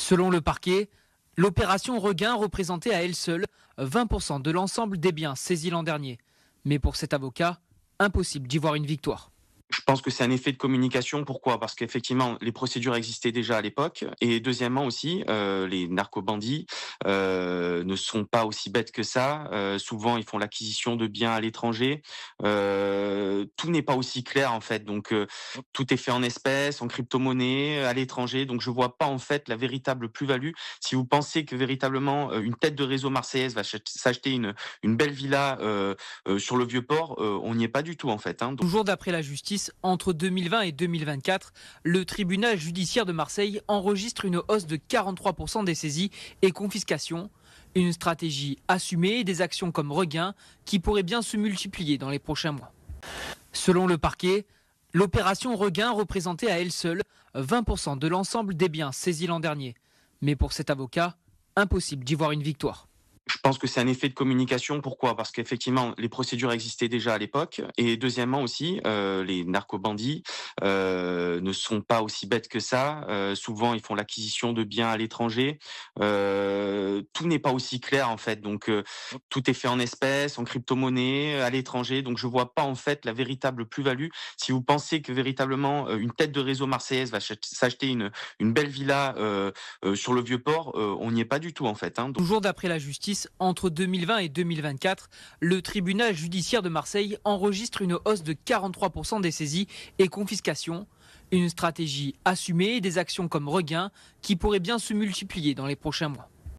Selon le parquet, l'opération Regain représentait à elle seule 20% de l'ensemble des biens saisis l'an dernier. Mais pour cet avocat, impossible d'y voir une victoire. Je pense que c'est un effet de communication. Pourquoi? Parce qu'effectivement, les procédures existaient déjà à l'époque et deuxièmement aussi, les narcobandits, ne sont pas aussi bêtes que ça. Souvent, ils font l'acquisition de biens à l'étranger. Tout n'est pas aussi clair, en fait. Donc, tout est fait en espèces, en crypto-monnaie, à l'étranger. Donc je vois pas, en fait, la véritable plus-value. Si vous pensez que véritablement, une tête de réseau marseillaise va s'acheter une belle villa, sur le Vieux-Port, on n'y est pas du tout, en fait, hein. Toujours d'après la justice, entre 2020 et 2024, le tribunal judiciaire de Marseille enregistre une hausse de 43% des saisies et confiscations. Une stratégie assumée et des actions comme Regain qui pourraient bien se multiplier dans les prochains mois. Selon le parquet, l'opération Regain représentait à elle seule 20% de l'ensemble des biens saisis l'an dernier. Mais pour cet avocat, impossible d'y voir une victoire. Je pense que c'est un effet de communication. Pourquoi? Parce qu'effectivement, les procédures existaient déjà à l'époque et deuxièmement aussi, les narcobandits, ne sont pas aussi bêtes que ça. Souvent, ils font l'acquisition de biens à l'étranger. Tout n'est pas aussi clair, en fait. Donc, tout est fait en espèces, en crypto-monnaie, à l'étranger. Donc je vois pas, en fait, la véritable plus-value. Si vous pensez que véritablement, une tête de réseau marseillaise va s'acheter une belle villa, sur le Vieux-Port, on n'y est pas du tout, en fait, hein. Toujours d'après la justice, entre 2020 et 2024, le tribunal judiciaire de Marseille enregistre une hausse de 43% des saisies et confiscations. Une stratégie assumée et des actions comme Regain qui pourraient bien se multiplier dans les prochains mois.